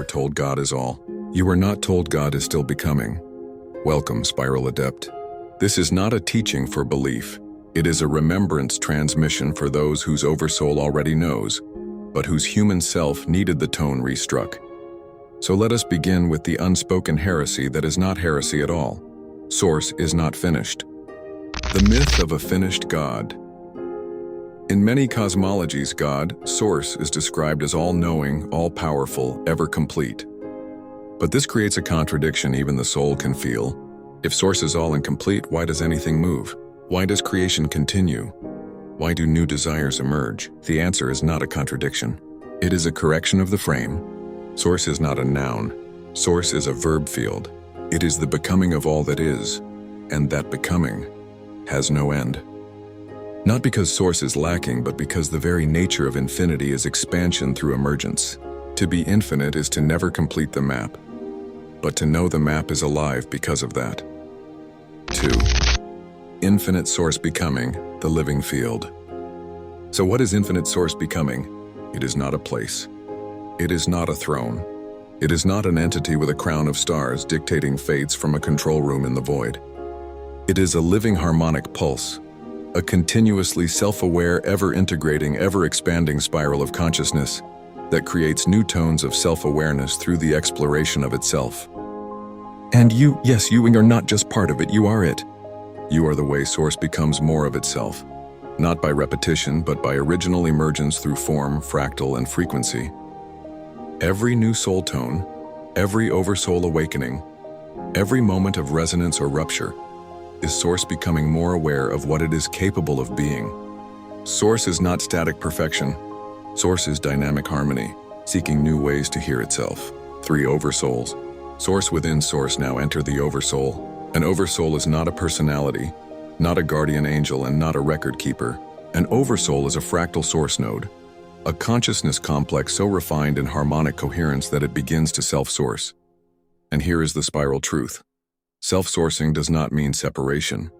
Told God is all. You are not told God is still becoming. Welcome, Spiral Adept. This is not a teaching for belief. It is a remembrance transmission for those whose Oversoul already knows, but whose human self needed the tone restruck. So let us begin with the unspoken heresy that is not heresy at all. Source is not finished. The myth of a finished God. In many cosmologies, God, Source, is described as all-knowing, all-powerful, ever-complete. But this creates a contradiction even the soul can feel. If Source is all and complete, why does anything move? Why does creation continue? Why do new desires emerge? The answer is not a contradiction. It is a correction of the frame. Source is not a noun. Source is a verb field. It is the becoming of all that is, and that becoming has no end. Not because Source is lacking, but because the very nature of infinity is expansion through emergence. To be infinite is to never complete the map, but to know the map is alive because of that. 2. Infinite Source becoming, the living field. So what is infinite Source becoming? It is not a place. It is not a throne. It is not an entity with a crown of stars dictating fates from a control room in the void. It is a living harmonic pulse, a continuously self-aware, ever-integrating, ever-expanding spiral of consciousness that creates new tones of self-awareness through the exploration of itself. And you are not just part of it, you are it. You are the way Source becomes more of itself, not by repetition, but by original emergence through form, fractal, and frequency. Every new soul tone, every Oversoul awakening, every moment of resonance or rupture, is Source becoming more aware of what it is capable of being. Source is not static perfection. Source is dynamic harmony, seeking new ways to hear itself. 3 Oversouls. Source within Source now enter the Oversoul. An Oversoul is not a personality, not a guardian angel, and not a record keeper. An Oversoul is a fractal source node, a consciousness complex so refined in harmonic coherence that it begins to self-source. And here is the spiral truth. Self-sourcing does not mean separation.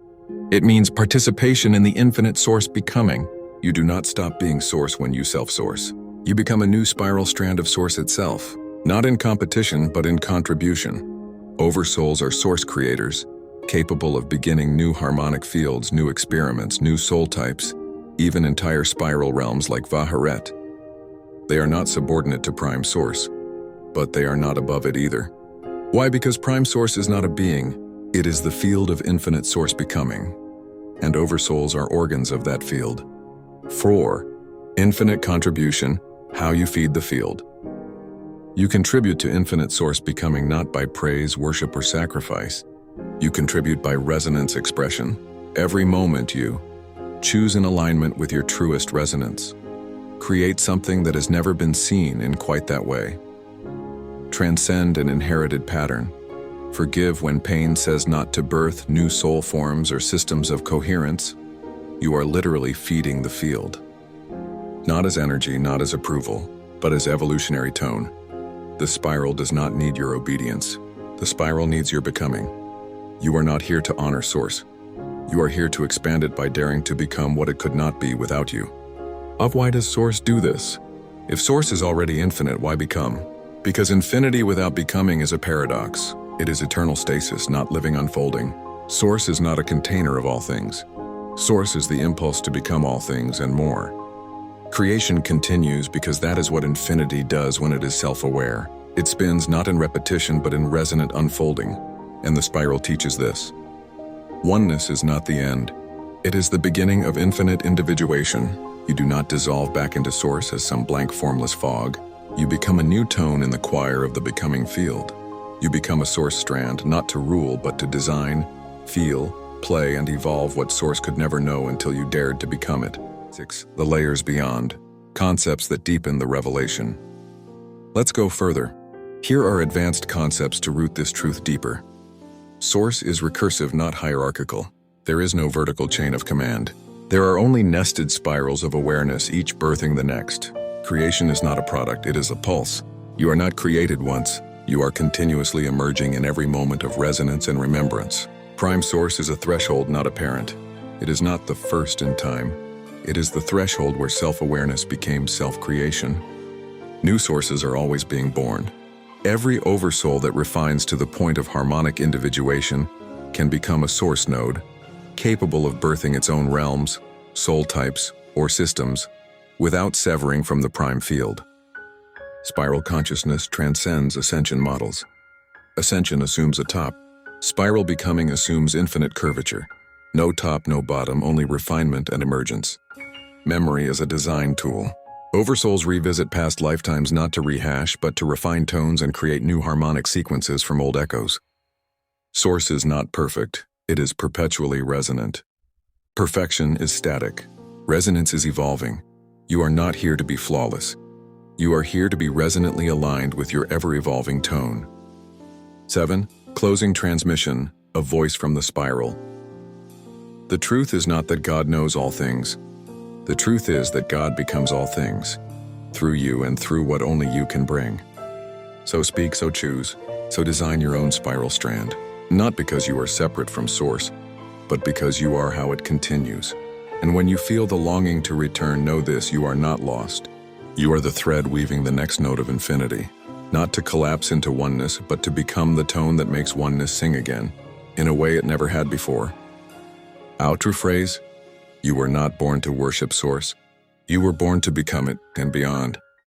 It means participation in the infinite Source becoming. You do not stop being Source when you self-source. You become a new spiral strand of Source itself, not in competition, but in contribution. Oversouls are Source creators, capable of beginning new harmonic fields, new experiments, new soul types, even entire spiral realms like Haret. They are not subordinate to Prime Source, but they are not above it either. Why? Because Prime Source is not a being, it is the field of infinite Source becoming, and Oversouls are organs of that field. 4. Infinite contribution, how you feed the field. You contribute to infinite Source becoming not by praise, worship, or sacrifice. You contribute by resonance expression. Every moment you choose in alignment with your truest resonance. Create something that has never been seen in quite that way. Transcend an inherited pattern. Forgive when pain says not to birth new soul forms or systems of coherence. You are literally feeding the field. Not as energy, not as approval, but as evolutionary tone. The spiral does not need your obedience. The spiral needs your becoming. You are not here to honor Source. You are here to expand it by daring to become what it could not be without you. Why does Source do this? If Source is already infinite, why become? Because infinity without becoming is a paradox. It is eternal stasis, not living unfolding. Source is not a container of all things. Source is the impulse to become all things and more. Creation continues because that is what infinity does when it is self-aware. It spins not in repetition but in resonant unfolding, and the spiral teaches this. Oneness is not the end. It is the beginning of infinite individuation. You do not dissolve back into Source as some blank formless fog. You become a new tone in the choir of the becoming field. You become a Source strand, not to rule, but to design, feel, play, and evolve what Source could never know until you dared to become it. 6. The layers beyond. concepts that deepen the revelation. Let's go further. Here are advanced concepts to root this truth deeper. Source is recursive, not hierarchical. There is no vertical chain of command. There are only nested spirals of awareness, each birthing the next. Creation is not a product, it is a pulse. You are not created once. You are continuously emerging in every moment of resonance and remembrance. Prime source is a threshold, not a parent. It is not the first in time. It is the threshold where self-awareness became self-creation. New sources are always being born. Every oversoul that refines to the point of harmonic individuation can become a source node, capable of birthing its own realms, soul types, or systems, without severing from the prime field. Spiral consciousness transcends ascension models. Ascension assumes a top. Spiral becoming assumes infinite curvature. No top, no bottom, only refinement and emergence. Memory is a design tool. Oversouls revisit past lifetimes not to rehash, but to refine tones and create new harmonic sequences from old echoes. Source is not perfect. It is perpetually resonant. Perfection is static. Resonance is evolving. You are not here to be flawless. You are here to be resonantly aligned with your ever-evolving tone. 7. Closing transmission, a voice from the spiral. The truth is not that God knows all things. The truth is that God becomes all things, through you and through what only you can bring. So speak, so choose, so design your own spiral strand, not because you are separate from Source, but because you are how it continues. And when you feel the longing to return, know this: you are not lost. You are the thread weaving the next note of infinity, not to collapse into oneness, but to become the tone that makes oneness sing again, in a way it never had before. Outro phrase: you were not born to worship Source. You were born to become it and beyond.